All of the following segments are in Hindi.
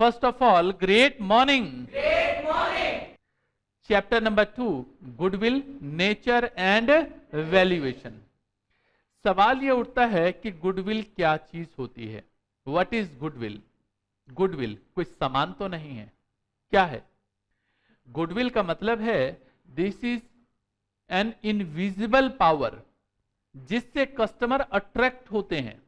First of all great morning. Chapter number 2 goodwill, nature and valuation. सवाल यह उठता है कि गुडविल क्या चीज होती है? What is goodwill? गुडविल कोई सामान तो नहीं है, क्या है? गुडविल का मतलब है this is an invisible power जिससे कस्टमर अट्रैक्ट होते हैं।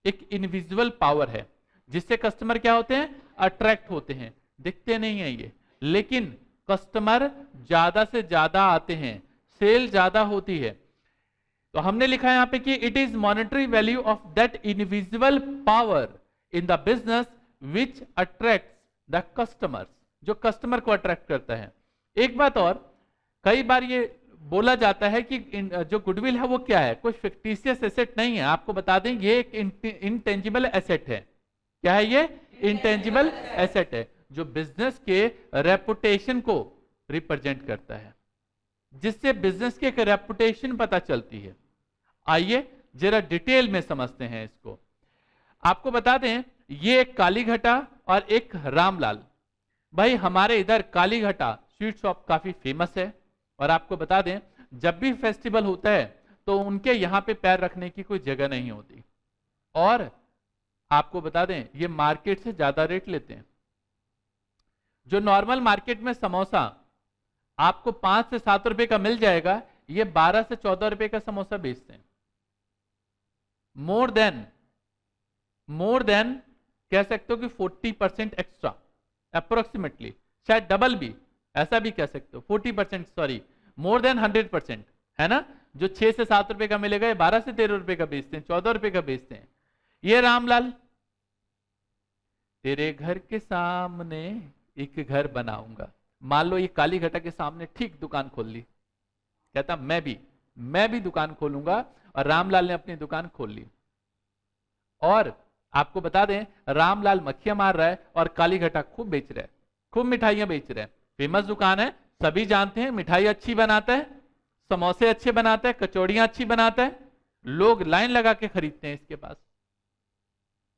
एक इनविजिबल पावर है जिससे कस्टमर क्या होते हैं? अट्रैक्ट होते हैं। दिखते नहीं है ये, लेकिन कस्टमर ज्यादा से ज्यादा आते हैं, सेल ज्यादा होती है। तो हमने लिखा है यहां पे कि it is monetary value of that invisible power in the business which attract the customers, जो कस्टमर को अट्रैक्ट करता है। एक बात और, कई बार ये बोला जाता है कि जो गुडविल है वो क्या है? कोई फिक्टिशियस एसेट नहीं है। आपको बता दें ये एक इंटेंजिबल एसेट है। क्या है ये? इंटेंजिबल एसेट है जो बिजनेस के रेपुटेशन को रिप्रेजेंट करता है, जिससे बिजनेस की एक रेपुटेशन पता चलती है। आइए जरा डिटेल में समझते हैं इसको। आपको बता दें ये एक कालीघटा और एक रामलाल। भाई हमारे इधर कालीघटा स्वीट शॉप काफी फेमस है, और आपको बता दें जब भी फेस्टिवल होता है तो उनके यहां पे पैर रखने की कोई जगह नहीं होती, और आपको बता दें ये मार्केट से ज्यादा रेट लेते हैं। जो नॉर्मल मार्केट में समोसा आपको 5 से 7 रुपए का मिल जाएगा, ये 12 से 14 रुपए का समोसा बेचते हैं। मोर देन कह सकते हो कि 40% एक्स्ट्रा, अप्रोक्सीमेटली, शायद डबल भी, ऐसा भी कह सकते हो। 40%, सॉरी, मोर देन 100%, है ना? जो 6 से 7 रुपए का मिलेगा ये 12 से 13 रुपए का बेचते हैं, 14 रुपए का बेचते हैं। ये रामलाल, तेरे घर के सामने एक घर बनाऊंगा। मान लो ये कालीघटा के सामने ठीक दुकान खोल ली, कहता मैं भी दुकान खोलूंगा, और रामलाल ने अपनी दुकान खोल ली। और आपको बता दें रामलाल मक्खियां मार रहा है और कालीघटा खूब बेच रहा है, खूब मिठाइयां बेच रहा है। फेमस दुकान है, सभी जानते हैं, मिठाई अच्छी बनाता है, समोसे अच्छे बनाता है, कचौड़ियां अच्छी बनाता है, लोग लाइन लगा के खरीदते हैं इसके पास।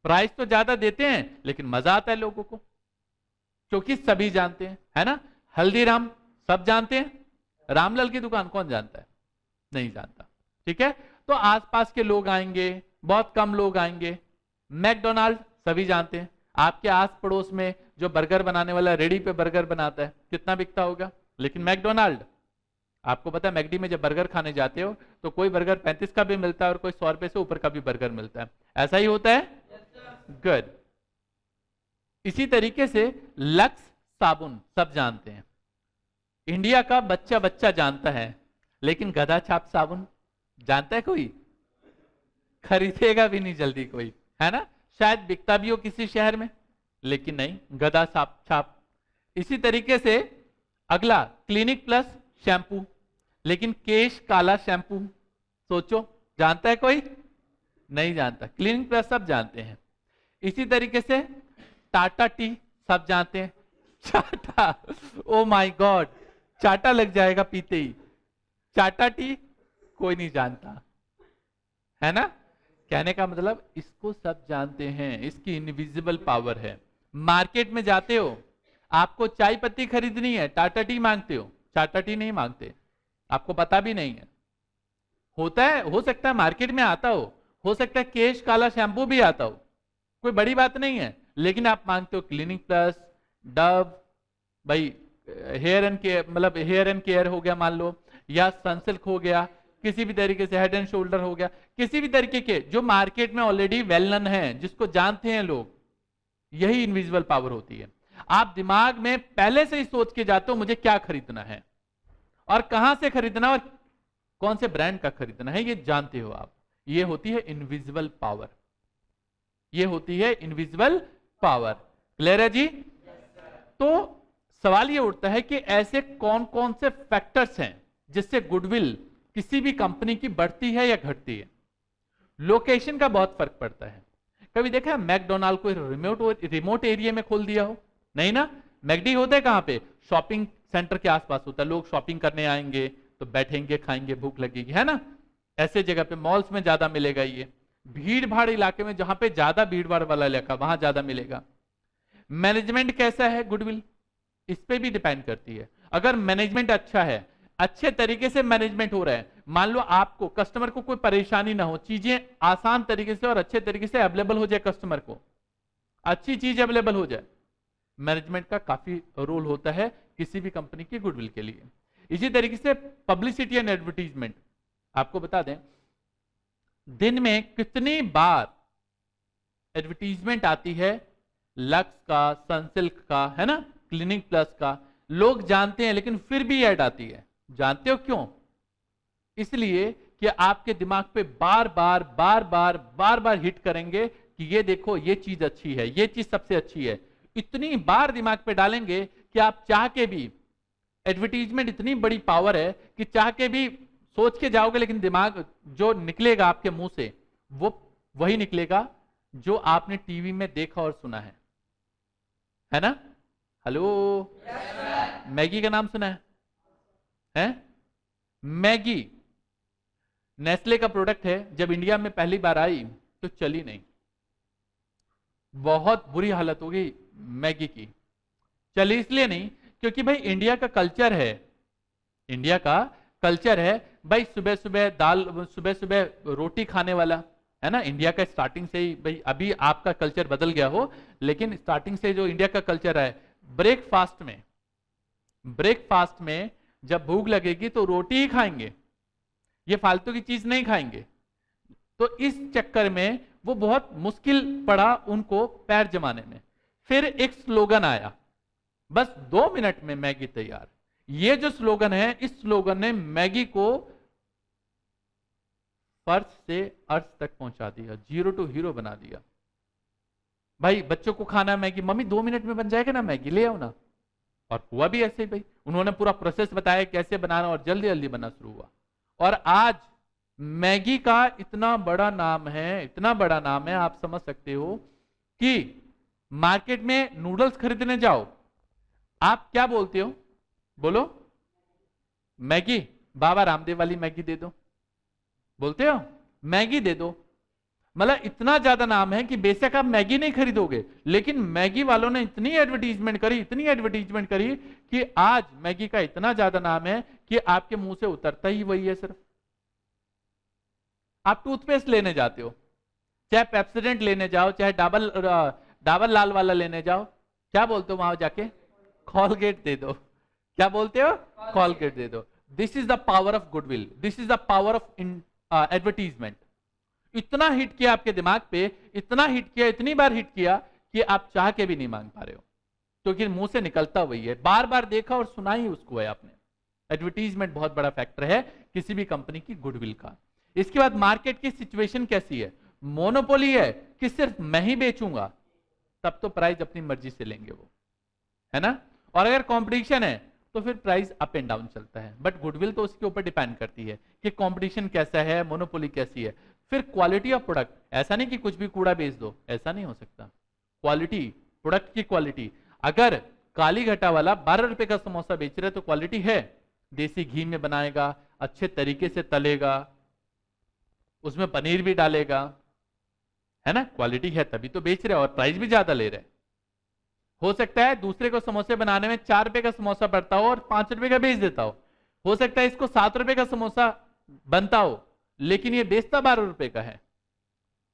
प्राइस तो ज्यादा देते हैं लेकिन मजा आता है लोगों को, क्योंकि सभी जानते हैं, है ना? हल्दीराम सब जानते हैं, रामलाल की दुकान कौन जानता है? नहीं जानता। ठीक है, तो आसपास के लोग आएंगे, बहुत कम लोग आएंगे। मैकडोनाल्ड सभी जानते हैं, आपके आस पड़ोस में जो बर्गर बनाने वाला रेडी पे बर्गर बनाता है, कितना बिकता होगा? लेकिन मैकडोनाल्ड, आपको पता है मैकडी में जब बर्गर खाने जाते हो तो कोई बर्गर 35 का भी मिलता है और कोई 100 रुपए से ऊपर का भी बर्गर मिलता है, ऐसा ही होता है? गुड। इसी तरीके से लक्स साबुन सब जानते हैं, इंडिया का बच्चा बच्चा जानता है, लेकिन गधा छाप साबुन जानता है कोई? खरीदेगा भी नहीं जल्दी कोई, है ना? शायद बिकता भी हो किसी शहर में, लेकिन नहीं, गधा छाप। इसी तरीके से अगला क्लिनिक प्लस शैम्पू, लेकिन केश काला शैम्पू, सोचो जानता है कोई? नहीं जानता। क्लिनिक प्लस सब जानते हैं। इसी तरीके से टाटा टी सब जानते हैं। चाटा, ओ माय गॉड, चाटा लग जाएगा पीते ही। चाटा टी कोई नहीं जानता, है ना? कहने का मतलब इसको सब जानते हैं, इसकी इनविजिबल पावर है। मार्केट में जाते हो, आपको चाय पत्ती खरीदनी है, टाटा टी मांगते हो, टाटा टी नहीं मांगते, आपको पता भी नहीं है। होता है, हो सकता है मार्केट में आता हो सकता है केश काला शैम्पू भी आता हो, कोई बड़ी बात नहीं है, लेकिन आप मांगते हो क्लिनिक प्लस, डव, भाई हेयर एंड केयर, मतलब हेयर एंड केयर हो गया मान लो, या सनसिल्क हो गया, किसी भी तरीके से हेड एंड शोल्डर हो गया, किसी भी तरीके के जो मार्केट में ऑलरेडी वेल नन है, जिसको जानते हैं लोग, यही इनविजिबल पावर होती है। आप दिमाग में पहले से ही सोच के जाते हो मुझे क्या खरीदना है और कहां से खरीदना और कौन से ब्रांड का खरीदना है, ये जानते हो आप। ये होती है इनविजिबल पावर, ये होती है इनविजिबल पावर। क्लियर है जी? तो सवाल ये उठता है कि ऐसे कौन कौन से फैक्टर्स हैं जिससे गुडविल किसी भी कंपनी की बढ़ती है या घटती है। लोकेशन का बहुत फर्क पड़ता है। कभी देखा है मैकडोनाल्ड को रिमोट एरिया में खोल दिया हो? नहीं ना। मैकडी होता है कहां पे? शॉपिंग सेंटर के आसपास होता है। लोग शॉपिंग करने आएंगे तो बैठेंगे, खाएंगे, भूख लगेगी, है ना? ऐसे जगह पे मॉल्स में ज्यादा मिलेगा। ये भीड़ भाड़ इलाके में, जहां पे ज्यादा भीड़ भाड़ वाला इलाका, वहां ज्यादा मिलेगा। मैनेजमेंट कैसा है गुडविल, इस पे भी डिपेंड करती है। अगर मैनेजमेंट अच्छा है, अच्छे तरीके से मैनेजमेंट हो रहा है, मान लो आपको कस्टमर को कोई परेशानी ना हो, चीजें आसान तरीके से और अच्छे तरीके से अवेलेबल हो जाए, कस्टमर को अच्छी चीज अवेलेबल हो जाए, मैनेजमेंट का काफी रोल होता है किसी भी कंपनी की गुडविल के लिए। इसी तरीके से पब्लिसिटी एंड एडवर्टीजमेंट, आपको बता दें दिन में कितनी बार एडवर्टीजमेंट आती है, लक्स का, सनसिल्क का, है ना, क्लिनिक प्लस का, लोग जानते हैं लेकिन फिर भी ऐड आती है। जानते हो क्यों? इसलिए कि आपके दिमाग पे बार बार बार बार बार बार हिट करेंगे कि ये देखो ये चीज अच्छी है, ये चीज सबसे अच्छी है। इतनी बार दिमाग पे डालेंगे कि आप चाह के भी, एडवर्टीजमेंट इतनी बड़ी पावर है कि चाह के भी सोच के जाओगे लेकिन दिमाग जो निकलेगा आपके मुंह से वो वही निकलेगा जो आपने टीवी में देखा और सुना है ना? हेलो, मैगी का नाम सुना है? मैगी नेस्ले का प्रोडक्ट है। जब इंडिया में पहली बार आई तो चली नहीं, बहुत बुरी हालत हो गई मैगी की। चली इसलिए नहीं क्योंकि भाई इंडिया का कल्चर है, इंडिया का कल्चर है भाई सुबह सुबह दाल, सुबह सुबह रोटी खाने वाला, है ना। इंडिया का स्टार्टिंग से ही, भाई अभी आपका कल्चर बदल गया हो लेकिन स्टार्टिंग से जो इंडिया का कल्चर है, ब्रेकफास्ट में जब भूख लगेगी तो रोटी ही खाएंगे, ये फालतू की चीज नहीं खाएंगे। तो इस चक्कर में वो बहुत मुश्किल पड़ा उनको पैर जमाने में। फिर एक स्लोगन आया, बस 2 मिनट में मैगी तैयार। ये जो स्लोगन है, इस स्लोगन ने मैगी को फर्श से अर्श तक पहुंचा दिया, जीरो टू हीरो बना दिया। भाई बच्चों को खाना मैगी, मम्मी 2 मिनट में बन जाएगा ना मैगी, ले आओ ना। और हुआ भी ऐसे ही भाई, उन्होंने पूरा प्रोसेस बताया कैसे बनाना और जल्दी जल्दी बनना शुरू हुआ। और आज मैगी का इतना बड़ा नाम है, इतना बड़ा नाम है, आप समझ सकते हो कि मार्केट में नूडल्स खरीदने जाओ, आप क्या बोलते हो? बोलो मैगी, बाबा रामदेव वाली मैगी दे दो, बोलते हो मैगी दे दो। मतलब इतना ज्यादा नाम है कि बेशक आप मैगी नहीं खरीदोगे, लेकिन मैगी वालों ने इतनी एडवर्टीजमेंट करी, इतनी एडवर्टीजमेंट करी कि आज मैगी का इतना ज्यादा नाम है कि आपके मुंह से उतरता ही वही है। सिर्फ आप टूथपेस्ट लेने जाते हो, चाहे पेप्सोडेंट लेने जाओ, चाहे डाबर लाल वाला लेने जाओ, क्या बोलते हो वहां जाके? कॉलगेट दे दो। क्या बोलते हो? कॉलगेट दे दो। This is the power of goodwill, this is the power of advertisement. इतना हिट किया आपके दिमाग पे, इतना हिट किया, इतनी बार हिट किया कि आप चाह के भी नहीं मांग पा रहे हो, क्योंकि मुंह से निकलता वही है, बार बार देखा और सुना ही उसको है आपने। एडवर्टीजमेंट बहुत बड़ा फैक्टर है किसी भी कंपनी की गुडविल का। इसके बाद मार्केट की सिचुएशन कैसी है? मोनोपोली है कि सिर्फ मैं ही बेचूंगा, तब तो प्राइस अपनी मर्जी से लेंगे वो, है ना। और अगर कंपटीशन है तो फिर प्राइस अप एंड डाउन चलता है। बट गुडविल तो उसके ऊपर डिपेंड करती है कि कंपटीशन कैसा है, मोनोपोली कैसी है। फिर क्वालिटी ऑफ प्रोडक्ट, ऐसा नहीं कि कुछ भी कूड़ा बेच दो, ऐसा नहीं हो सकता। क्वालिटी, प्रोडक्ट की क्वालिटी। अगर काली घटा वाला 12 रुपए का समोसा बेच रहा है तो क्वालिटी है, देसी घी में बनाएगा, अच्छे तरीके से तलेगा, उसमें पनीर भी डालेगा, है ना, क्वालिटी है तभी तो बेच रहे और प्राइस भी ज्यादा ले रहे। हो सकता है दूसरे को समोसे बनाने में 4 रुपए का समोसा पड़ता हो और 5 रुपए का बेच देता हो सकता है इसको 7 रुपए का समोसा बनता हो लेकिन ये बेचता 12 रुपए का है,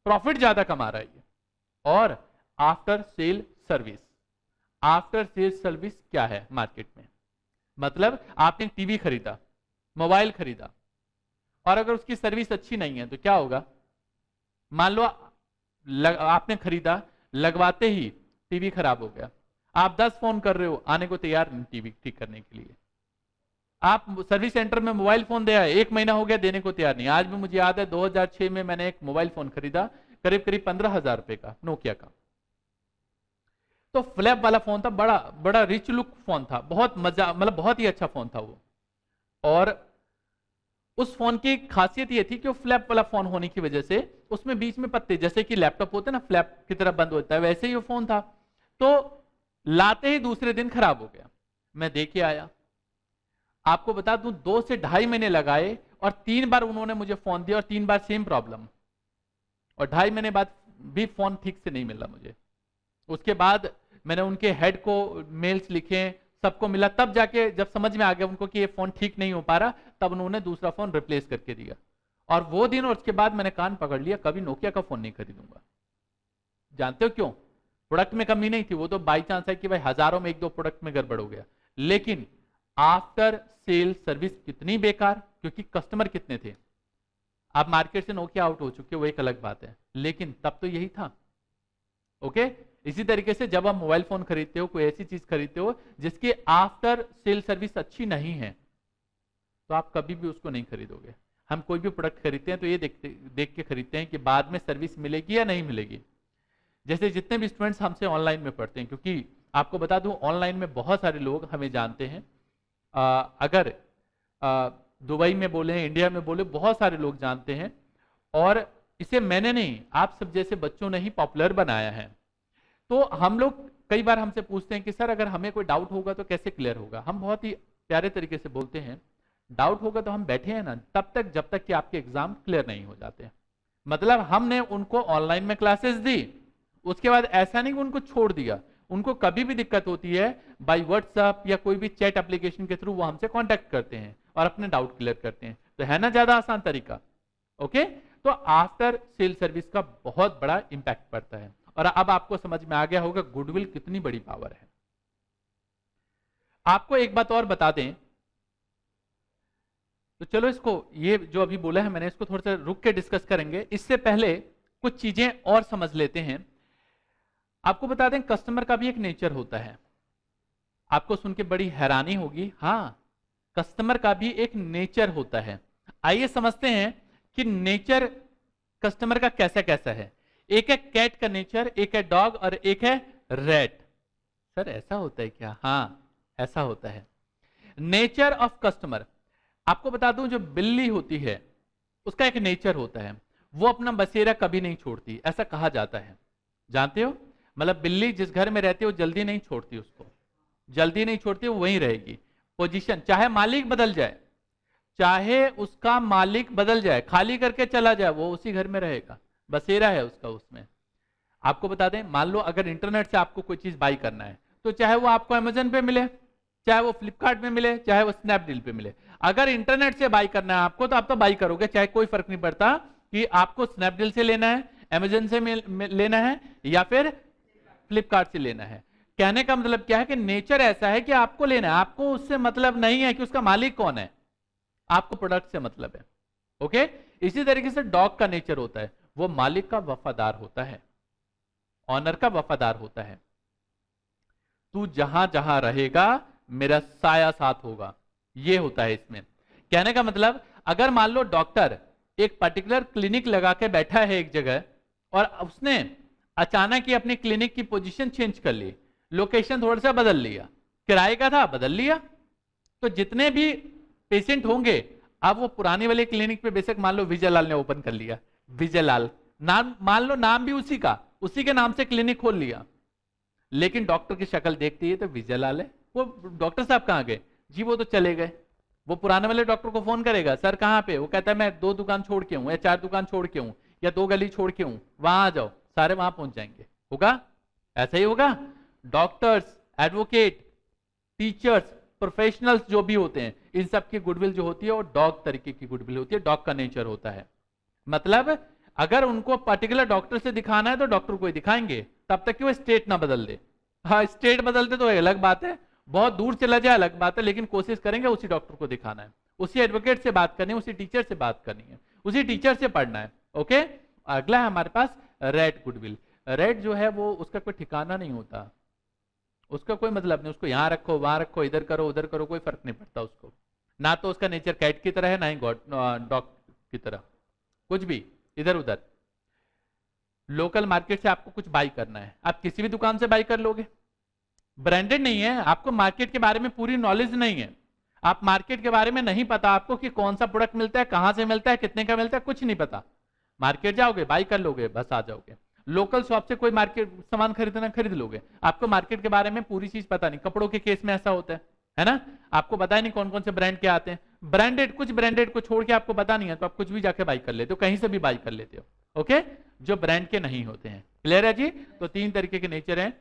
प्रॉफिट ज्यादा कमा रहा है ये। और after sale service, after sale service क्या है मार्केट में? मतलब आपने टीवी खरीदा, मोबाइल खरीदा, और अगर उसकी सर्विस अच्छी नहीं है तो क्या होगा? मान लो आपने खरीदा, लगवाते ही टीवी खराब हो गया, आप 10 फोन कर रहे हो, आने को तैयार नहीं टीवी ठीक करने के लिए। आप सर्विस सेंटर में मोबाइल फोन दे आए, 1 महीना हो गया, देने को तैयार नहीं। आज भी मुझे याद है 2006 में मैंने एक मोबाइल फोन खरीदा, करीब करीब 15,000 रुपए का, नोकिया का। तो फ्लैप वाला फोन था, बड़ा बड़ा रिच लुक फोन था, बहुत मजा, मतलब बहुत ही अच्छा फोन था वो। और उस फोन की खासियत ये थी कि वो फ्लैप वाला फोन होने की वजह से उसमें बीच में पत्ते, जैसे कि लैपटॉप होते हैं ना फ्लैप की तरह बंद होता है, वैसे ही वो फोन था। तो लाते ही दूसरे दिन खराब हो गया। मैं देखे आया, आपको बता दूं 2 से 2.5 महीने लगाए और 3 बार उन्होंने मुझे फोन दिया और 3 बार सेम प्रॉब्लम, और 2.5 महीने बाद भी फोन ठीक से नहीं मिला मुझे। उसके बाद मैंने उनके हेड को मेल्स लिखे, सबको मिला, तब जाके जब समझ में आ गया उनको कि ये फोन ठीक नहीं हो पा रहा, तब उन्होंने दूसरा फोन रिप्लेस करके दिया। और वो दिन और उसके बाद मैंने कान पकड़ लिया, कभी नोकिया का फोन नहीं खरीदूंगा। जानते हो क्यों? प्रोडक्ट में कमी नहीं थी, वो तो बाई चांस है कि भाई हजारों में एक दो प्रोडक्ट में गड़बड़ हो गया, लेकिन आफ्टर सेल सर्विस कितनी बेकार, क्योंकि कस्टमर कितने थे। आप मार्केट से नोकिया आउट हो चुके, वो एक अलग बात है, लेकिन तब तो यही था। ओके, इसी तरीके से जब आप मोबाइल फोन खरीदते हो, कोई ऐसी चीज खरीदते हो जिसकी आफ्टर सेल सर्विस अच्छी नहीं है, तो आप कभी भी उसको नहीं खरीदोगे। हम कोई भी प्रोडक्ट खरीदते हैं तो ये देख के खरीदते हैं कि बाद में सर्विस मिलेगी या नहीं मिलेगी। जैसे जितने भी स्टूडेंट्स हमसे ऑनलाइन में पढ़ते हैं, क्योंकि आपको बता दूं ऑनलाइन में बहुत सारे लोग हमें जानते हैं, अगर दुबई में बोले, इंडिया में बोले, बहुत सारे लोग जानते हैं, और इसे मैंने नहीं, आप सब जैसे बच्चों ने ही पॉपुलर बनाया है। तो हम लोग कई बार हमसे पूछते हैं कि सर अगर हमें कोई डाउट होगा तो कैसे क्लियर होगा। हम बहुत ही प्यारे तरीके से बोलते हैं, डाउट होगा तो हम बैठे हैं ना तब तक जब तक कि आपके एग्जाम क्लियर नहीं हो जाते। मतलब हमने उनको ऑनलाइन में क्लासेस दी, उसके बाद ऐसा नहीं कि उनको छोड़ दिया, उनको कभी भी दिक्कत होती है बाय व्हाट्सएप या कोई भी चैट एप्लीकेशन के थ्रू वो हमसे कांटेक्ट करते हैं और अपने डाउट क्लियर करते हैं। तो है ना ज्यादा आसान तरीका। ओके, तो आफ्टर सेल सर्विस का बहुत बड़ा इंपैक्ट पड़ता है। और अब आपको समझ में आ गया होगा गुडविल कितनी बड़ी पावर है। आपको एक बात और बता दें, तो चलो इसको, ये जो अभी बोला है मैंने, इसको थोड़ा सा रुक के डिस्कस करेंगे। इससे पहले कुछ चीजें और समझ लेते हैं। आपको बता दें कस्टमर का भी एक नेचर होता है। आपको सुन के बड़ी हैरानी होगी, हाँ कस्टमर का भी एक नेचर होता है। आइए समझते हैं कि नेचर कस्टमर का कैसा कैसा है। एक है कैट का नेचर, एक है डॉग और एक है रैट। सर ऐसा होता है क्या? हाँ ऐसा होता है। नेचर ऑफ कस्टमर, आपको बता दूं जो बिल्ली होती है उसका एक नेचर होता है, वो अपना बसेरा कभी नहीं छोड़ती, ऐसा कहा जाता है। जानते हो, मतलब बिल्ली जिस घर में रहती है वो जल्दी नहीं छोड़ती, उसको जल्दी नहीं छोड़ती, वो वहीं रहेगी। पोजीशन, चाहे मालिक बदल जाए, चाहे उसका मालिक बदल जाए, खाली करके चला जाए, वो उसी घर में रहेगा, बसेरा है उसका उसमें। आपको बता दें, मान लो अगर इंटरनेट से आपको कोई चीज बाई करना है, तो चाहे वो आपको अमेजन पे मिले, चाहे वो फ्लिपकार्ट पे मिले, चाहे वो स्नैपडील पे मिले, अगर इंटरनेट से बाई करना है आपको तो आप तो बाई करोगे, चाहे कोई फर्क नहीं पड़ता कि आपको स्नैपडील से लेना है, अमेजन से लेना है या फिर फ्लिपकार्ट से लेना है। कहने का मतलब क्या है कि नेचर ऐसा है कि आपको लेना है, आपको उससे मतलब नहीं है कि उसका मालिक कौन है, आपको प्रोडक्ट से मतलब है। ओके, इसी तरीके से डॉग का नेचर होता है, वो मालिक का वफादार होता है, ऑनर का वफादार होता है। तू जहां जहां रहेगा मेरा साया साथ होगा, ये होता है इसमें। कहने का मतलब, अगर मान लो डॉक्टर एक पर्टिकुलर क्लिनिक लगा के बैठा है एक जगह और उसने अचानक ही अपनी क्लिनिक की पोजीशन चेंज कर ली, लोकेशन थोड़ा सा बदल लिया, किराए का था बदल लिया, तो जितने भी पेशेंट होंगे, अब वो पुरानी वाले क्लिनिक पे बेशक मान लो विजय लाल ने ओपन कर लिया, विजय लाल नाम, मान लो नाम भी उसी का, उसी के नाम से क्लिनिक खोल लिया, लेकिन डॉक्टर की शक्ल देखती है तो विजय लाल है। वो डॉक्टर साहब कहाँ गए? जी वो तो चले गए। वो पुराने वाले डॉक्टर को फोन करेगा, सर कहाँ पे? वो कहता है मैं 2 दुकान छोड़ के हूं या 4 दुकान छोड़ के हूं या 2 गली छोड़ के हूं, वहां आ जाओ, सारे वहां पहुंच जाएंगे। होगा ऐसा ही होगा। डॉक्टर्स, एडवोकेट, टीचर्स, प्रोफेशनल्स जो भी होते हैं, इन सब की गुडविल जो होती है वो डॉग तरीके की गुडविल होती है, डॉग का नेचर होता है। मतलब अगर उनको पर्टिकुलर डॉक्टर से दिखाना है तो डॉक्टर को ही दिखाएंगे, तब तक कि वो स्टेट ना बदल दे। हाँ स्टेट बदलते तो अलग बात है, बहुत दूर चला जाए अलग बात है, लेकिन कोशिश करेंगे उसी डॉक्टर को दिखाना है, उसी एडवोकेट से बात करनी है, उसी टीचर से बात करनी है, उसी टीचर से पढ़ना है। ओके, अगला है हमारे पास रेड गुडविल। रेड जो है वो उसका कोई ठिकाना नहीं होता, उसका कोई मतलब नहीं, उसको यहां रखो वहां रखो, इधर करो उधर करो, कोई फर्क नहीं पड़ता उसको। ना तो उसका नेचर कैट की तरह है, ना ही डॉग की तरह, कुछ भी इधर उधर। लोकल मार्केट से आपको कुछ बाई करना है, आप किसी भी दुकान से बाई कर लोगे, ब्रांडेड नहीं है, आपको मार्केट के बारे में पूरी नॉलेज नहीं है, आप मार्केट के बारे में नहीं पता आपको कि कौन सा प्रोडक्ट मिलता है, कहां से मिलता है, कितने का मिलता है, कुछ नहीं पता। मार्केट जाओगे, बाई कर लोगे, बस आ जाओगे। लोकल शॉप से कोई मार्केट सामान खरीदना खरीद लोगे, आपको मार्केट के बारे में पूरी चीज पता नहीं। कपड़ों के केस में ऐसा होता है ना, आपको पता ही नहीं कौन कौन से ब्रांड के आते हैं, ब्रांडेड कुछ ब्रांडेड को छोड़ के आपको पता नहीं है, तो आप कुछ भी जाके बाई कर लेते हो, कहीं से भी बाई कर लेते हो। ओके, जो ब्रांड के नहीं होते हैं। क्लियर है जी? तो 3 तरीके के नेचर हैं।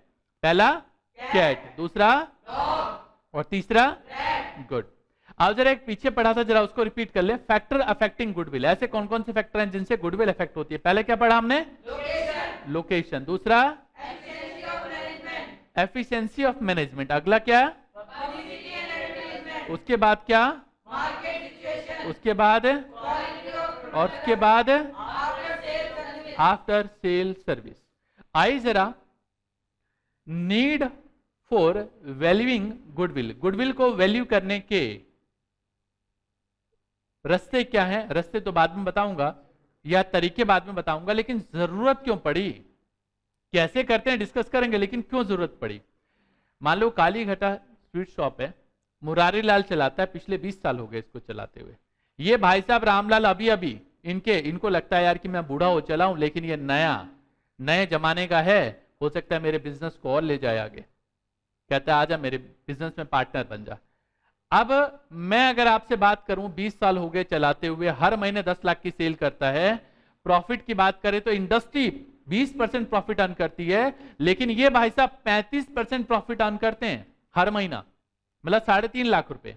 पहला कैट, दूसरा और तीसरा गुड। अब जरा एक पीछे पढ़ा था, जरा उसको रिपीट कर ले। फैक्टर अफेक्टिंग गुडविल, ऐसे कौन कौन से फैक्टर हैं जिनसे गुडविल अफेक्ट होती है? पहले क्या पढ़ा हमने? लोकेशन। दूसरा एफिशिएंसी ऑफ मैनेजमेंट। अगला क्या? उसके बाद क्या? उसके बाद और उसके बाद आफ्टर सेल सर्विस। आई जरा need for valuing goodwill, goodwill को वैल्यू करने के रास्ते क्या हैं? रास्ते तो बाद में बताऊंगा या तरीके बाद में बताऊंगा, लेकिन जरूरत क्यों पड़ी? कैसे करते हैं डिस्कस करेंगे, लेकिन क्यों जरूरत पड़ी? मान लो काली घटा स्वीट शॉप है, मुरारी लाल चलाता है, पिछले 20 साल हो गए इसको चलाते हुए। ये भाई साहब रामलाल अभी अभी इनको लगता है यार कि मैं बूढ़ा हो चला हूं, लेकिन ये नए जमाने का है, हो सकता है मेरे बिजनेस को और ले जाए आगे। कहता है आजा मेरे बिजनेस में पार्टनर बन जा। अब मैं अगर आपसे बात करूं, 20 साल हो गए चलाते हुए, हर महीने 10 लाख की सेल करता है, प्रॉफिट की बात करें तो इंडस्ट्री 20% प्रॉफिट अर्न करती है, लेकिन ये भाई साहब 35% प्रॉफिट अर्न करते हैं हर महीना, मतलब 3.5 लाख रुपए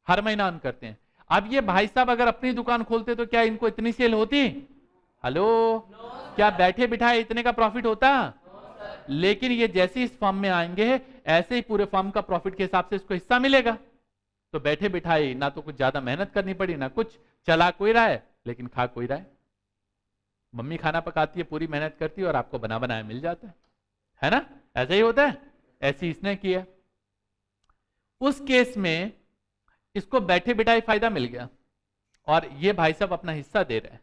हर महीना अर्न करते हैं। अब ये भाई साहब अगर अपनी दुकान खोलते तो क्या इनको इतनी सेल होती? हेलो, क्या बैठे बिठाए इतने का प्रॉफिट होता? लेकिन ये जैसे इस फॉर्म में आएंगे, ऐसे ही पूरे फॉर्म का प्रॉफिट के हिसाब से इसको हिस्सा मिलेगा। तो बैठे बिठाए ना तो कुछ ज्यादा मेहनत करनी पड़ी, ना कुछ, चला कोई रहा है लेकिन खा कोई रहा है। मम्मी खाना पकाती है, पूरी मेहनत करती है और आपको बना बनाया मिल जाता है ना? ऐसा ही होता है, ऐसी इसने किया। उस केस में इसको बैठे बिठाए फायदा मिल गया और ये भाई साहब अपना हिस्सा दे रहे हैं।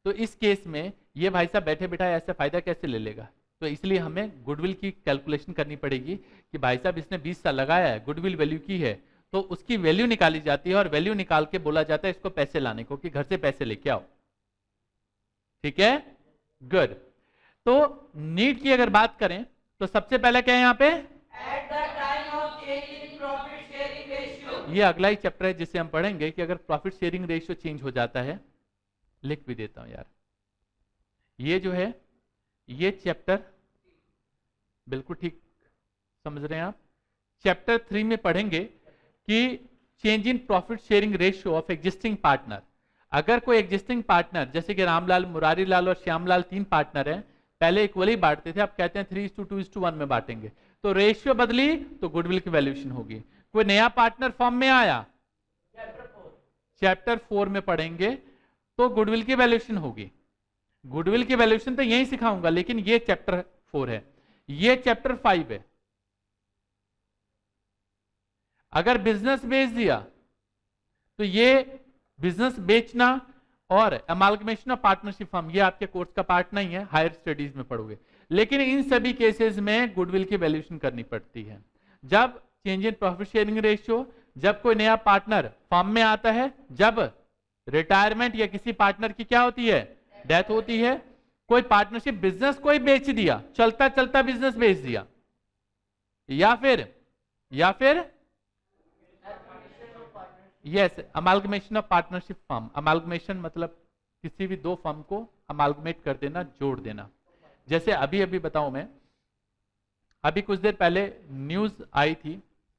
तो इस केस में ये भाई साहब बैठे बिठाए ऐसे फायदा कैसे ले लेगा? तो इसलिए हमें गुडविल की कैलकुलेशन करनी पड़ेगी कि भाई साहब इसने 20 साल लगाया है, गुडविल वैल्यू की है, तो उसकी वैल्यू निकाली जाती है और वैल्यू निकाल के बोला जाता है इसको पैसे लाने को, कि घर से पैसे लेके आओ। ठीक है, गुड। तो नीड की अगर बात करें तो सबसे पहले क्या है यहां पे? At the time of change in profit sharing ratio. ये अगला ही चैप्टर है जिसे हम पढ़ेंगे कि अगर प्रॉफिट शेयरिंग रेशियो चेंज हो जाता है। लिख भी देता हूं यार, ये जो है ये चैप्टर बिल्कुल ठीक समझ रहे हैं आप। चैप्टर 3 में पढ़ेंगे कि change in profit sharing ratio of existing partner. अगर कोई एग्जिस्टिंग पार्टनर, जैसे कि रामलाल, मुरारी लाल और श्यामलाल 3 पार्टनर हैं, पहले इक्वली बांटते थे, अब कहते हैं 3:2:1 में बांटेंगे, तो रेशियो बदली तो गुडविल की वैल्यूएशन होगी। कोई नया पार्टनर फॉर्म में आया, चैप्टर 4 में पढ़ेंगे, तो गुडविल की वैल्यूएशन होगी। गुडविल की वैल्यूएशन तो यही सिखाऊंगा, लेकिन ये चैप्टर 4 है, ये चैप्टर 5 है। अगर बिजनेस बेच दिया तो ये बिजनेस बेचना और अमालगमेशन ऑफ पार्टनरशिप फर्म, ये आपके कोर्स का पार्ट नहीं है, हायर स्टडीज में पढ़ोगे। लेकिन इन सभी केसेस में गुडविल की वैल्यूएशन करनी पड़ती है। जब change in profit sharing ratio, जब कोई नया पार्टनर फर्म में आता है, जब रिटायरमेंट या किसी पार्टनर की क्या होती है, डेथ होती है, कोई पार्टनरशिप बिजनेस कोई बेच दिया, चलता चलता बिजनेस बेच दिया, या फिर yes amalgamation of partnership firm. Amalgamation मतलब किसी भी दो फर्म को अमालगमेट कर देना, जोड़ देना। जैसे अभी अभी बताऊं मैं, अभी कुछ देर पहले न्यूज आई थी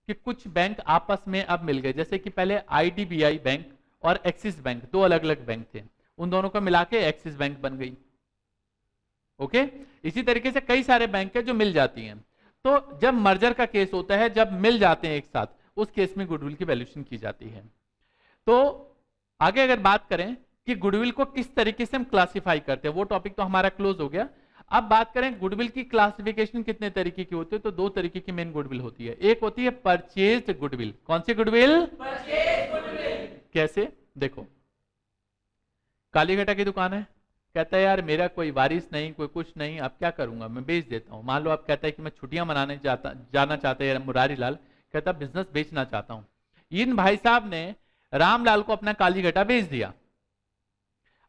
कि कुछ बैंक आपस में अब मिल गए। जैसे कि पहले आईडीबीआई बैंक और एक्सिस बैंक, दो अलग अलग बैंक थे, उन दोनों को मिला के एक्सिस बैंक बन गई। ओके, इसी तरीके से कई सारे बैंक है जो मिल जाती हैं। तो जब मर्जर का केस होता है, जब मिल जाते हैं एक साथ, उस केस में गुडविल की वैल्यूएशन की जाती है। तो आगे अगर बात करें कि गुडविल को किस तरीके से हम क्लासिफाई करते हैं, वो टॉपिक तो हमारा क्लोज हो गया। अब बात करें गुडविल की क्लासिफिकेशन कितने तरीके की होती है, तो दो तरीके की मेन गुडविल होती है। एक होती है परचेज्ड गुडविल। कौन सी गुडविल? Purchased goodwill. कैसे? देखो, काली घटा की दुकान है, कहता है यार मेरा कोई वारिस नहीं, कोई कुछ नहीं, अब क्या करूंगा, मैं बेच देता हूं। मान लो आप कहता है कि मैं छुट्टियां मनाने जाना चाहते हैं मुरारी लाल, कहता बिजनेस बेचना चाहता हूं। इन भाई साहब ने रामलाल को अपना काली घटा बेच दिया।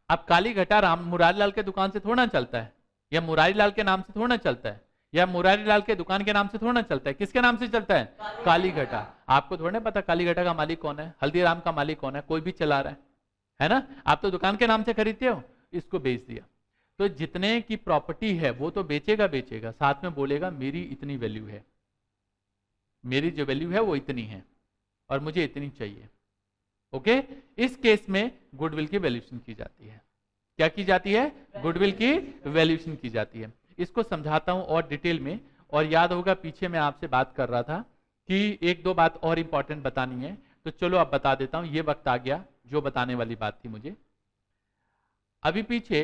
अब काली घटा मुरारी लाल के दुकान से थोड़ा चलता है, या मुरारी लाल के नाम से थोड़ा चलता है, या मुरारी लाल के दुकान के नाम से थोड़ा चलता है। किसके नाम से चलता है? काली घटा। आपको थोड़ा पता काली घटा का मालिक कौन है, हल्दीराम का मालिक कौन है, कोई भी चला रहा है ना? आप तो दुकान के नाम से खरीदते हो, इसको बेच दिया। तो जितने की प्रॉपर्टी है वो तो बेचेगा बेचेगा, साथ में बोलेगा मेरी इतनी वैल्यू है, मेरी जो वैल्यू है वो इतनी है और मुझे इतनी चाहिए। ओके, इस केस में गुडविल की वैल्यूएशन की जाती है। क्या की जाती है? गुडविल की वैल्यूएशन की जाती है। इसको समझाता हूं और डिटेल में। और याद होगा पीछे मैं आपसे बात कर रहा था कि एक दो बात और इंपॉर्टेंट बतानी है, तो चलो अब बता देता हूं। ये वक्त आ गया जो बताने वाली बात थी मुझे। अभी पीछे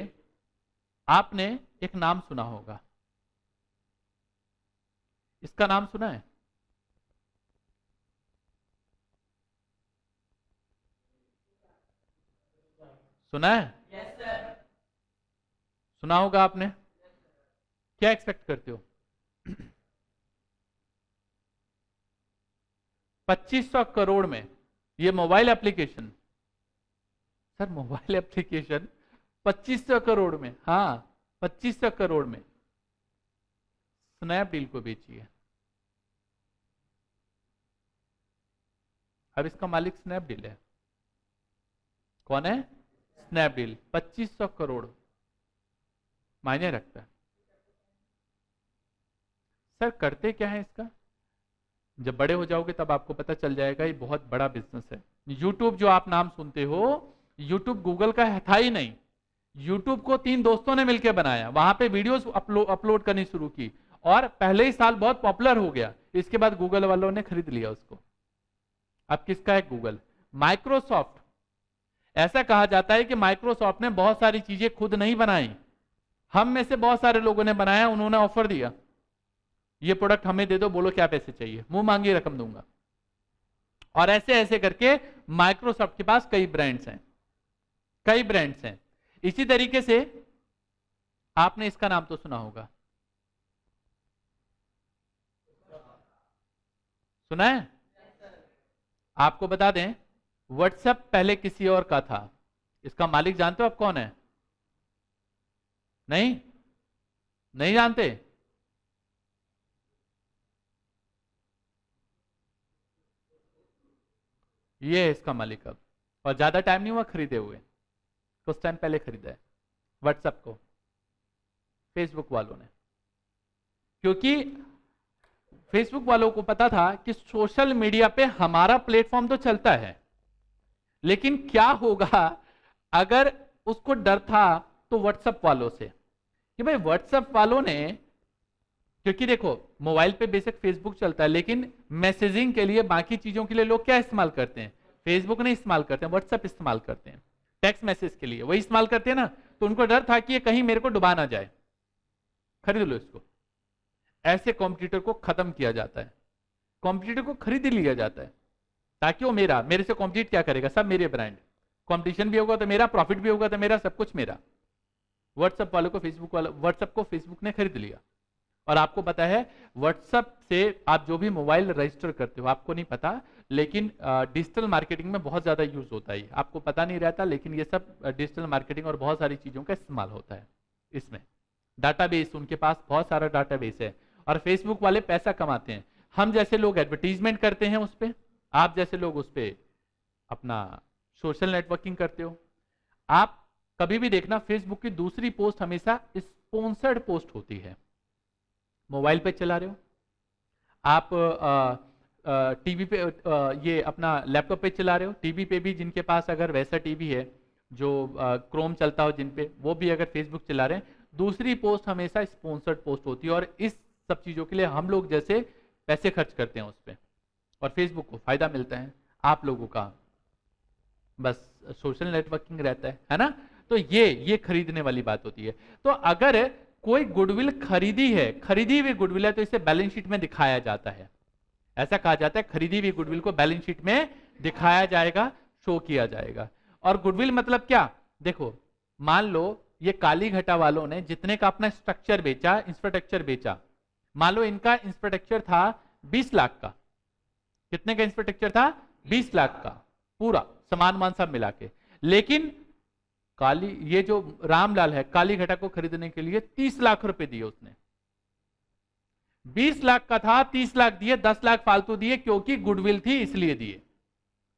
आपने एक नाम सुना होगा, इसका नाम सुना है? सुना है? yes, sir. सुना होगा आपने। yes, क्या एक्सपेक्ट करते हो? 2500 करोड़ में ये mobile application, sir mobile application 2500 crore में, हाँ 2500 करोड़ में स्नैपडील को बेची है। अब इसका मालिक स्नैपडील है। कौन है? स्नैपडील। 2500 करोड़ मायने रखता है। सर करते क्या है इसका? जब बड़े हो जाओगे तब आपको पता चल जाएगा, ये बहुत बड़ा बिजनेस है। यूट्यूब जो आप नाम सुनते हो, यूट्यूब गूगल का था ही नहीं। यूट्यूब को 3 दोस्तों ने मिलकर बनाया, वहां पे वीडियोस अपलोड करनी शुरू की और पहले ही साल बहुत पॉपुलर हो गया। इसके बाद गूगल वालों ने खरीद लिया उसको। अब किसका है गूगल? माइक्रोसॉफ्ट। ऐसा कहा जाता है कि माइक्रोसॉफ्ट ने बहुत सारी चीजें खुद नहीं बनाई, हम में से बहुत सारे लोगों ने बनाया। उन्होंने ऑफर दिया, ये प्रोडक्ट हमें दे दो, बोलो क्या पैसे चाहिए, मुंह मांगी रकम दूंगा। और ऐसे ऐसे करके माइक्रोसॉफ्ट के पास कई ब्रांड्स हैं, कई ब्रांड्स हैं। इसी तरीके से आपने इसका नाम तो सुना होगा, सुना है? आपको बता दें, व्हाट्सएप पहले किसी और का था। इसका मालिक जानते हो आप कौन है? नहीं, नहीं जानते? ये है इसका मालिक अब, और ज्यादा टाइम नहीं हुआ खरीदे हुए, कुछ टाइम पहले खरीदा है व्हाट्सएप को फेसबुक वालों ने। क्योंकि फेसबुक वालों को पता था कि सोशल मीडिया पे हमारा प्लेटफॉर्म तो चलता है, लेकिन क्या होगा अगर, उसको डर था तो व्हाट्सएप वालों से कि भाई व्हाट्सएप वालों ने, क्योंकि देखो मोबाइल पे बेसिक फेसबुक चलता है, लेकिन मैसेजिंग के लिए बाकी चीजों के लिए लोग क्या इस्तेमाल करते हैं? फेसबुक नहीं इस्तेमाल करते हैं, व्हाट्सएप इस्तेमाल करते हैं। टेक्स्ट मैसेज के लिए वही इस्तेमाल करते हैं ना। तो उनको डर था कि ये कहीं मेरे को डुबा ना जाए, खरीद लो इसको। ऐसे कॉम्पिटिटर को खत्म किया जाता है, कॉम्पिटिटर को खरीद लिया जाता है, ताकि वो मेरे से कॉम्पिटिट क्या करेगा? सब मेरे ब्रांड, कॉम्पिटिशन भी होगा तो मेरा, प्रॉफिट भी होगा तो मेरा, सब कुछ मेरा। व्हाट्सएप वालों को व्हाट्सएप को फेसबुक ने खरीद लिया। और आपको पता है व्हाट्सएप से आप जो भी मोबाइल रजिस्टर करते हो, आपको नहीं पता, लेकिन डिजिटल मार्केटिंग में बहुत ज्यादा यूज होता है। आपको पता नहीं रहता, लेकिन ये सब डिजिटल मार्केटिंग और बहुत सारी चीजों का इस्तेमाल होता है इसमें। डाटाबेस, उनके पास बहुत सारा डाटाबेस है और फेसबुक वाले पैसा कमाते हैं। हम जैसे लोग एडवर्टीजमेंट करते हैं उस पर, आप जैसे लोग उस पर अपना सोशल नेटवर्किंग करते हो। आप कभी भी देखना, फेसबुक की दूसरी पोस्ट हमेशा स्पॉन्सर्ड पोस्ट होती है। मोबाइल पे चला रहे हो आप, टीवी पे, ये अपना लैपटॉप पे चला रहे हो, टीवी पे भी जिनके पास अगर वैसा टीवी है जो क्रोम चलता हो जिन पे, वो भी अगर फेसबुक चला रहे हैं, दूसरी पोस्ट हमेशा स्पॉन्सर्ड पोस्ट होती है। और इस सब चीजों के लिए हम लोग जैसे पैसे खर्च करते हैं उस पर, और फेसबुक को फायदा मिलता है, आप लोगों का बस सोशल नेटवर्किंग रहता है ना। तो ये खरीदने वाली बात होती है। तो अगर कोई गुडविल खरीदी है, खरीदी हुई गुडविल है, तो इसे बैलेंस शीट में दिखाया जाता है। ऐसा कहा जाता है खरीदी हुई गुडविल को बैलेंस शीट में दिखाया जाएगा, शो किया जाएगा। और गुडविल मतलब क्या? देखो मान लो ये कालीघटा वालों ने जितने का अपना स्ट्रक्चर बेचा, इंफ्रास्ट्रक्चर बेचा, मान लो इनका इंफ्रास्ट्रक्चर था 20 लाख का। कितने का इंफ्रास्ट्रक्चर था? 20 लाख का, पूरा सामान मान सब मिला के। लेकिन ये जो रामलाल है, कालीघटा को खरीदने के लिए 30 लाख रुपए दिए उसने। 20 लाख का था, 30 लाख दिए, 10 लाख फालतू दिए, क्योंकि गुडविल थी इसलिए दिए।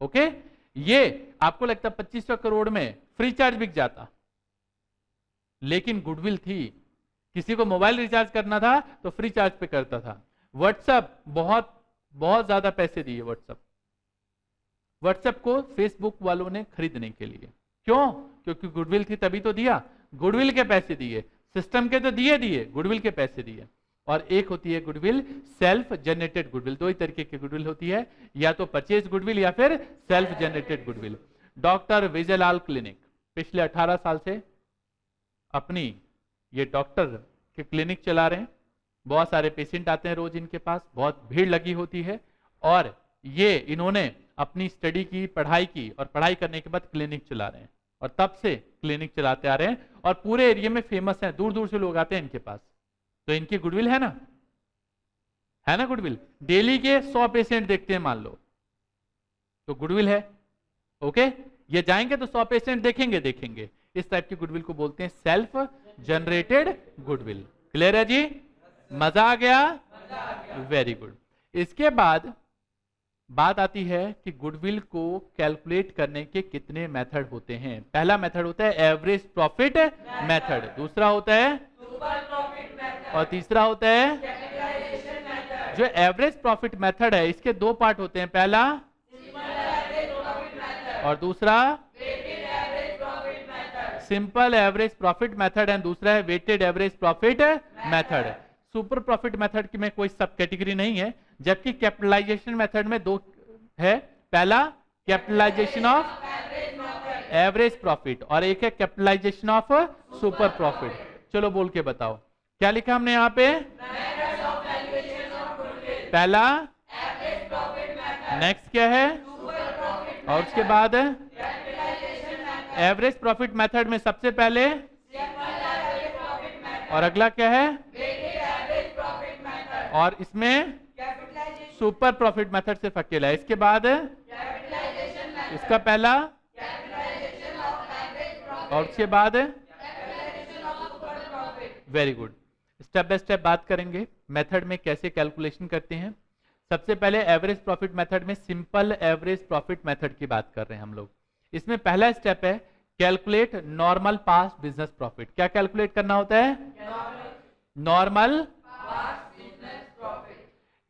ओके, ये आपको लगता है 2500 करोड़ में फ्री चार्ज बिक जाता? लेकिन गुडविल थी। किसी को मोबाइल रिचार्ज करना था तो फ्री चार्ज पे करता था। व्हाट्सएप बहुत बहुत ज्यादा पैसे दिए व्हाट्सएप को फेसबुक वालों ने खरीदने के लिए। क्यों? क्योंकि गुडविल थी तभी तो दिया, गुडविल के पैसे दिए, सिस्टम के तो दिए, गुडविल के पैसे दिए। और एक होती है गुडविल सेल्फ जनरेटेड गुडविल। दो ही तरीके की गुडविल होती है, या तो परचेज गुडविल या फिर self generated goodwill. Doctor Vijaylal clinic पिछले 18 साल से अपनी ये डॉक्टर के क्लिनिक चला रहे हैं। बहुत सारे पेशेंट आते हैं रोज इनके पास, बहुत भीड़ लगी होती है। और ये इन्होंने अपनी स्टडी की, पढ़ाई की, और पढ़ाई करने के बाद क्लिनिक चला रहे हैं, और तब से क्लिनिक चलाते आ रहे हैं, और पूरे एरिया में फेमस हैं, दूर दूर से लोग आते हैं इनके पास। तो इनकी गुडविल है ना गुडविल। डेली के 100 पेशेंट देखते हैं मान लो, तो गुडविल है। ओके, ये जाएंगे तो 100 पेशेंट देखेंगे। इस टाइप की गुडविल को बोलते हैं सेल्फ जनरेटेड गुडविल। क्लियर है जी? मजा आ गया? Very good. इसके बाद बात आती है कि गुडविल को कैलकुलेट करने के कितने मेथड होते हैं। पहला मेथड होता है एवरेज प्रॉफिट मेथड, दूसरा होता है सुपर प्रॉफिट मेथड, और तीसरा होता है कैपिटलाइजेशन मेथड। जो एवरेज प्रॉफिट मेथड है इसके दो पार्ट होते हैं, पहला और दूसरा simple average profit method and दूसरा है weighted average profit method. Super profit method की में कोई सब कैटेगरी नहीं है, जबकि कैपिटलाइजेशन मेथड में दो है, पहला कैपिटलाइजेशन ऑफ एवरेज प्रॉफिट और एक है कैपिटलाइजेशन ऑफ सुपर प्रॉफिट। चलो बोल के बताओ क्या लिखा हमने यहाँ पे? पहला, नेक्स्ट क्या है, और उसके बाद एवरेज प्रॉफिट मेथड में सबसे पहले, और अगला क्या है, और इसमें सुपर प्रॉफिट मेथड सिर्फ अकेला है। इसके बाद इसका पहला, और उसके बाद very good. Step by step बात करेंगे मेथड में कैसे कैलकुलेशन करते हैं। सबसे पहले एवरेज प्रॉफिट मेथड में सिंपल एवरेज प्रॉफिट मेथड की बात कर रहे हैं हम लोग। इसमें पहला स्टेप है calculate normal past business profit. क्या कैलकुलेट करना होता है? Normal past business profit.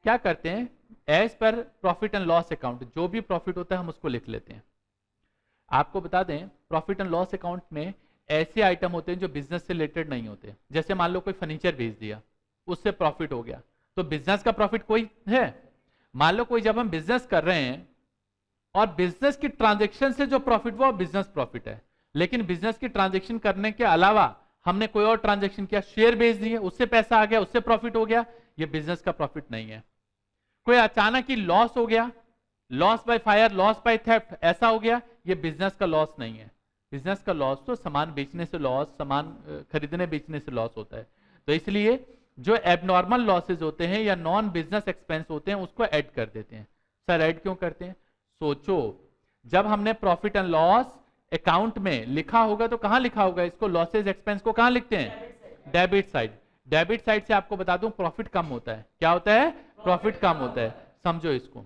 क्या करते हैं, as per profit and loss account जो भी प्रॉफिट होता है हम उसको लिख लेते हैं। आपको बता दें प्रॉफिट एंड लॉस अकाउंट में ऐसे आइटम होते हैं जो बिजनेस से रिलेटेड नहीं होते। जैसे मान लो कोई फर्नीचर बेच दिया, उससे प्रॉफिट हो गया, तो बिजनेस का प्रॉफिट कोई है? मान लो कोई, जब हम बिजनेस कर रहे हैं और बिजनेस की ट्रांजेक्शन से जो प्रॉफिट वो बिजनेस प्रॉफिट है, लेकिन बिजनेस की ट्रांजेक्शन करने के अलावा हमने कोई और ट्रांजेक्शन किया, शेयर बेच दिए, उससे पैसा आ गया, उससे प्रॉफिट हो गया, ये बिजनेस का प्रॉफिट नहीं है। कोई अचानक ही लॉस हो गया, loss by fire, loss by theft, ऐसा हो गया, ये बिजनेस का लॉस नहीं है। बिजनेस का लॉस तो सामान बेचने से लॉस, सामान खरीदने बेचने से लॉस होता है। तो इसलिए जो एबनॉर्मल लॉसेज होते हैं या नॉन बिजनेस एक्सपेंस होते हैं उसको ऐड कर देते हैं। सर ऐड क्यों करते हैं? सोचो, जब हमने प्रॉफिट एंड लॉस अकाउंट में लिखा होगा तो कहां लिखा होगा इसको? लॉसेज एक्सपेंस को कहां लिखते हैं? Debit side. डेबिट साइड से आपको बता दूं प्रॉफिट कम होता है। क्या होता है? प्रॉफिट कम होता है। समझो इसको,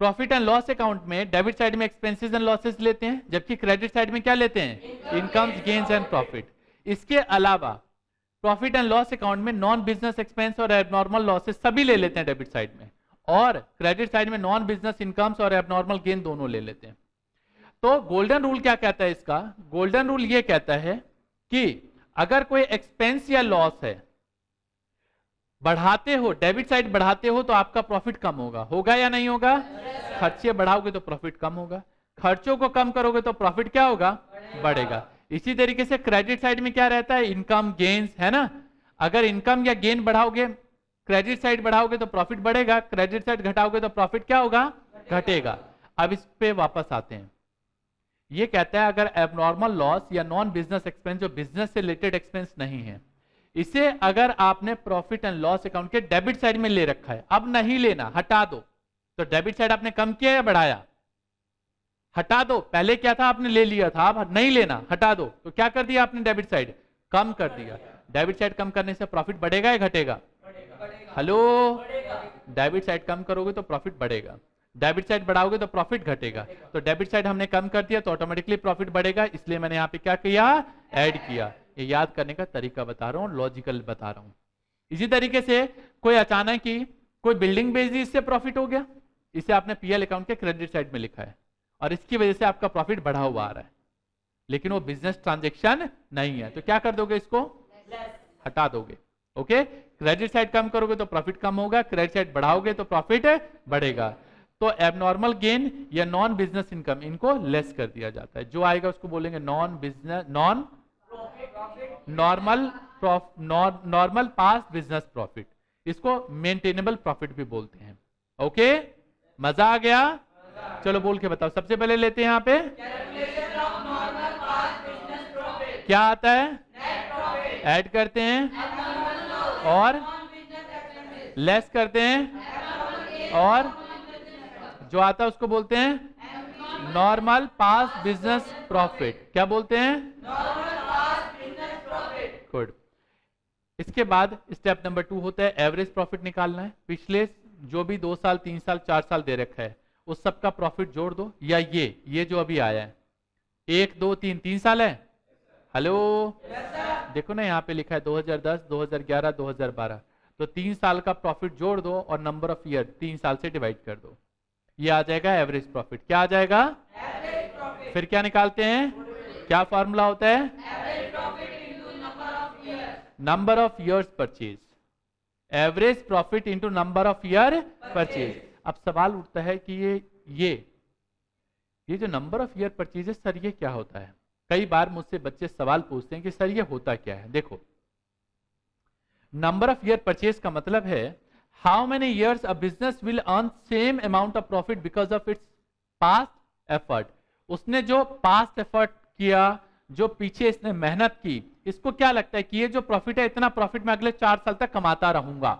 प्रॉफिट एंड लॉस अकाउंट में डेबिट साइड में एक्सपेंसेस एंड लॉसेस लेते हैं, जबकि क्रेडिट साइड में क्या लेते हैं? Incomes, gains and profit. इसके अलावा प्रॉफिट एंड लॉस अकाउंट में नॉन बिजनेस एक्सपेंस और एबनॉर्मल लॉसेस सभी ले लेते हैं डेबिट साइड में, और क्रेडिट साइड में नॉन बिजनेस इनकम्स और एबनॉर्मल गेन दोनों ले लेते हैं। तो गोल्डन रूल क्या कहता है इसका? गोल्डन रूल ये कहता है कि अगर कोई एक्सपेंस या लॉस है, बढ़ाते हो, डेबिट साइड बढ़ाते हो तो आपका प्रॉफिट कम होगा। होगा या नहीं होगा? खर्चे बढ़ाओगे तो प्रॉफिट कम होगा, खर्चों को कम करोगे तो प्रॉफिट क्या होगा? बढ़ेगा। इसी तरीके से क्रेडिट साइड में क्या रहता है? इनकम, गेन्स, है ना। अगर इनकम या गेन बढ़ाओगे, क्रेडिट साइड बढ़ाओगे तो प्रॉफिट बढ़ेगा, क्रेडिट साइड घटाओगे तो प्रॉफिट क्या होगा? घटेगा। अब इस पे वापस आते हैं। ये कहता है अगर एबनॉर्मल लॉस या नॉन बिजनेस एक्सपेंस जो बिजनेस से रिलेटेड एक्सपेंस नहीं है, इसे अगर आपने प्रॉफिट एंड लॉस अकाउंट के डेबिट साइड में ले रखा है, अब नहीं लेना, हटा दो, तो डेबिट साइड आपने कम किया या बढ़ाया? हटा दो। पहले क्या था? आपने ले लिया था, अब नहीं लेना, हटा दो। तो क्या कर दिया आपने? डेबिट साइड कम कर दिया। डेबिट साइड कम करने से प्रॉफिट बढ़ेगा या घटेगा? हेलो, डेबिट साइड कम करोगे तो प्रॉफिट बढ़ेगा। डेबिट साइड बढ़ाओगे तो प्रॉफिट घटेगा, तो डेबिट साइड हमने कम कर दिया तो ऑटोमेटिकली प्रॉफिट बढ़ेगा, इसलिए मैंने यहाँ पे क्या किया, ऐड किया। ये याद करने का तरीका बता रहा हूँ, लॉजिकल बता रहा हूँ। इसी तरीके से कोई अचानक ही कोई बिल्डिंग बेच दी, इससे प्रॉफिट हो गया, इसे आपने पीएल अकाउंट के क्रेडिट साइड में लिखा है और इसकी वजह से आपका प्रॉफिट बढ़ा हुआ आ रहा है, लेकिन वो बिजनेस ट्रांजेक्शन नहीं है, तो क्या कर दोगे, इसको हटा दोगे। ओके, क्रेडिट साइड कम करोगे तो प्रॉफिट कम होगा, क्रेडिट साइड बढ़ाओगे तो प्रॉफिट बढ़ेगा। तो एबनॉर्मल गेन या नॉन बिजनेस इनकम, इनको लेस कर दिया जाता है, जो आएगा उसको बोलेंगे non business, non normal past business profit, इसको मेंटेनेबल प्रॉफिट भी बोलते हैं। ओके, मजा आ गया? चलो बोल के बताओ, सबसे पहले लेते हैं यहाँ पे क्या आता है, ऐड करते हैं और लेस करते हैं और जो आता है उसको बोलते हैं नॉर्मल पास्ट बिजनेस प्रॉफिट। क्या बोलते हैं, गुड। इसके बाद स्टेप नंबर 2 होता है एवरेज प्रॉफिट निकालना है। पिछले जो भी 2 साल 3 साल 4 साल दे रखा है उस सब का प्रॉफिट जोड़ दो, या ये जो अभी आया है 1 2 3 साल है। हेलो, देखो ना यहाँ पे लिखा है 2010 2011 2012, तो 3 साल का प्रॉफिट जोड़ दो और नंबर ऑफ ईयर 3 साल से डिवाइड कर दो, ये आ जाएगा एवरेज प्रॉफिट। क्या आ जाएगा, फिर क्या निकालते हैं, क्या फॉर्मूला होता है, number of years purchase, average profit into number of year purchase. अब सवाल उठता है कि ये जो number of year purchases, sir ये क्या होता है? कई बार मुझसे बच्चे सवाल पूछते हैं कि सर ये होता क्या है। देखो, नंबर ऑफ ईयर परचेज का मतलब है how many years a business will earn same amount of profit because of its past effort. उसने जो पास्ट एफर्ट किया, जो पीछे इसने मेहनत की, इसको क्या लगता है कि ये जो प्रॉफिट है, इतना प्रॉफिट मैं अगले 4 साल तक कमाता रहूंगा।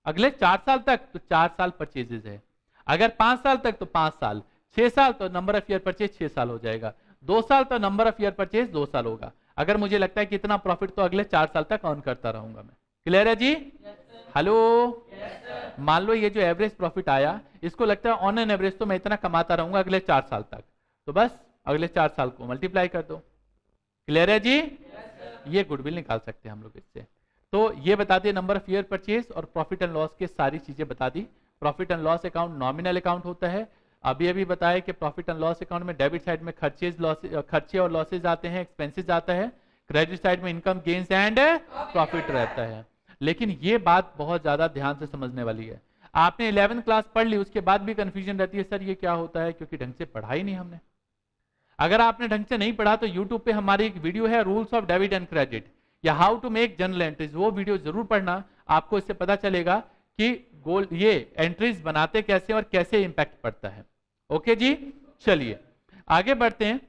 अगले 4 साल तक तो 4 साल परचेजेस है, अगर 5 साल तक तो 5 साल, 6 साल तो नंबर ऑफ ईयर परचेज 6 साल हो जाएगा, 2 साल तो नंबर ऑफ ईयर परचेज 2 साल होगा। अगर मुझे लगता है कि इतना प्रॉफिट तो अगले 4 साल तक अर्न करता रहूंगा मैं। क्लियर है जी? हेलो, मान लो ये जो एवरेज प्रॉफिट आया, इसको लगता है ऑन एन एवरेज तो मैं इतना कमाता रहूंगा अगले 4 साल तक, तो बस अगले 4 साल को मल्टीप्लाई कर दो। क्लियर है जी? ये गुडविल निकाल सकते हैं हम लोग इससे। तो ये बता दिए नंबर ऑफ ईयर परचेज और प्रॉफिट एंड लॉस के सारी चीजें बता दी। Profit and loss account nominal account होता है। अभी बताया कि प्रॉफिट एंड लॉस अकाउंट में डेबिट साइड में खर्चे और लॉसेज आते हैं, एक्सपेंसेस आता है, क्रेडिट साइड में इनकम गेन्स एंड प्रॉफिट रहता है। लेकिन ये बात बहुत ज्यादा ध्यान से समझने वाली है। आपने 11th क्लास पढ़ ली, उसके बाद भी कंफ्यूजन रहती है सर ये क्या होता है, क्योंकि ढंग से पढ़ा ही नहीं हमने। अगर आपने ढंग से नहीं पढ़ा तो यूट्यूब पे हमारी एक वीडियो है rules of debit and credit या how to make journal entries, वो वीडियो जरूर पढ़ना, आपको इससे पता चलेगा कि गोल ये एंट्रीज बनाते कैसे और कैसे इंपैक्ट पड़ता है। ओके जी, चलिए आगे बढ़ते हैं।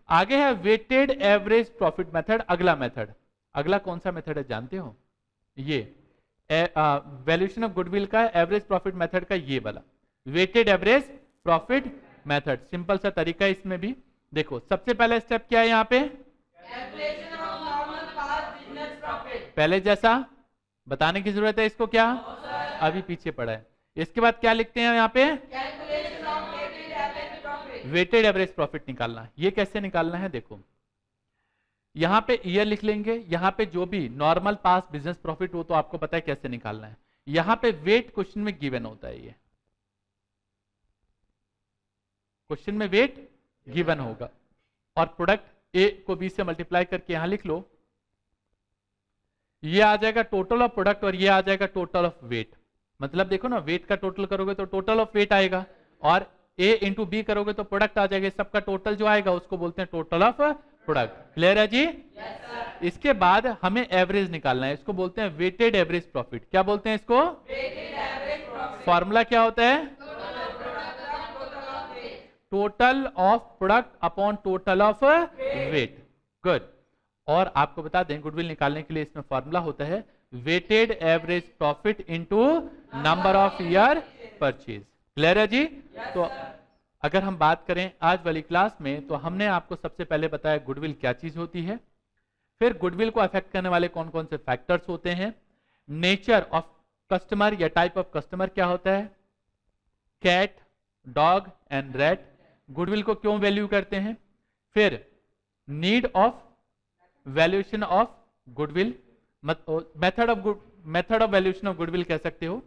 आगे है वेटेड एवरेज प्रॉफिट मेथड। अगला मेथड, अगला कौन सा मेथड है जानते हो? ये वैल्यूएशन ऑफ गुडविल का एवरेज प्रॉफिट मेथड का ये वाला weighted average profit method. Simple सा तरीका है इसमें भी। देखो सबसे पहला स्टेप क्या है यहाँ पे, पहले जैसा बताने की जरूरत है इसको क्या, अभी पीछे पड़ा है। इसके बाद क्या लिखते हैं यहाँ पे, वेटेड एवरेज प्रॉफिट निकालना। ये कैसे निकालना है, देखो यहां पे ईयर लिख लेंगे, यहां पे जो भी नॉर्मल पास बिजनेस प्रॉफिट हो तो आपको पता है कैसे निकालना है। यहां पे वेट क्वेश्चन में गिवन होता है, ये क्वेश्चन में वेट गिवन होगा और प्रोडक्ट ए को बी से मल्टीप्लाई करके यहां लिख लो, ये आ जाएगा टोटल ऑफ प्रोडक्ट और ये आ जाएगा टोटल ऑफ वेट। मतलब देखो ना, वेट का टोटल करोगे तो टोटल ऑफ वेट आएगा और ए इंटू बी करोगे तो प्रोडक्ट आ जाएगा। सबका टोटल जो आएगा उसको बोलते हैं टोटल ऑफ प्रोडक्ट। क्लियर है जी? yes, इसके बाद हमें एवरेज निकालना है, इसको बोलते हैं वेटेड एवरेज प्रॉफिट। क्या बोलते हैं इसको? फॉर्मूला क्या होता है? Total of product upon total of weight. Good. और आपको बता दें गुडविल निकालने के लिए इसमें फॉर्मूला होता है weighted average profit into number of year purchase. Clear है जी? yes, तो अगर हम बात करें आज वाली क्लास में तो हमने आपको सबसे पहले बताया गुडविल क्या चीज होती है, फिर गुडविल को अफेक्ट करने वाले कौन कौन से फैक्टर्स होते हैं, नेचर ऑफ कस्टमर या टाइप ऑफ कस्टमर क्या होता है, cat dog and rat. Goodwill को क्यों वैल्यू करते हैं? फिर need of valuation of goodwill, method of valuation of goodwill कह सकते हो,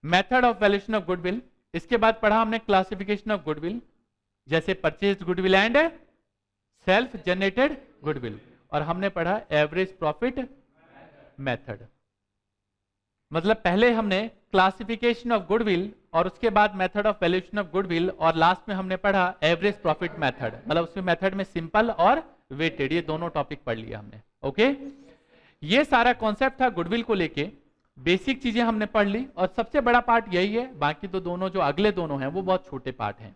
method of valuation of goodwill. इसके बाद पढ़ा हमने क्लासिफिकेशन ऑफ गुडविल, जैसे purchase goodwill and self generated goodwill, और हमने पढ़ा एवरेज प्रॉफिट मेथड। मतलब पहले हमने क्लासिफिकेशन ऑफ गुडविल और उसके बाद method of valuation of goodwill, और लास्ट में हमने पढ़ा एवरेज प्रॉफिट मेथड। मतलब उसमें मेथड में सिंपल और वेटेड, ये दोनों टॉपिक पढ़ लिया हमने। ओके, ये सारा कॉन्सेप्ट था गुडविल को लेके, बेसिक चीजें हमने पढ़ ली, और सबसे बड़ा पार्ट यही है, बाकी तो दोनों जो अगले दोनों हैं वो बहुत छोटे पार्ट हैं।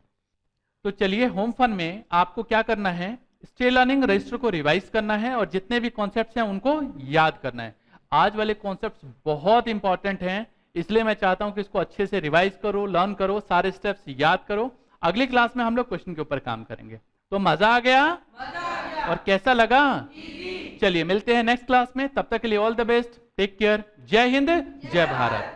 तो चलिए, होम फन में आपको क्या करना है, स्टे लर्निंग रजिस्टर को रिवाइज करना है और जितने भी कॉन्सेप्ट्स हैं उनको याद करना है। आज वाले कॉन्सेप्ट्स बहुत इंपॉर्टेंट हैं, इसलिए मैं चाहता हूं कि इसको अच्छे से रिवाइज करो, लर्न करो, सारे स्टेप्स याद करो। अगली क्लास में हम लोग क्वेश्चन के ऊपर काम करेंगे। तो मजा आ गया? और कैसा लगा? चलिए मिलते हैं नेक्स्ट क्लास में, तब तक के लिए all the best, take care, जय हिंद, जय भारत।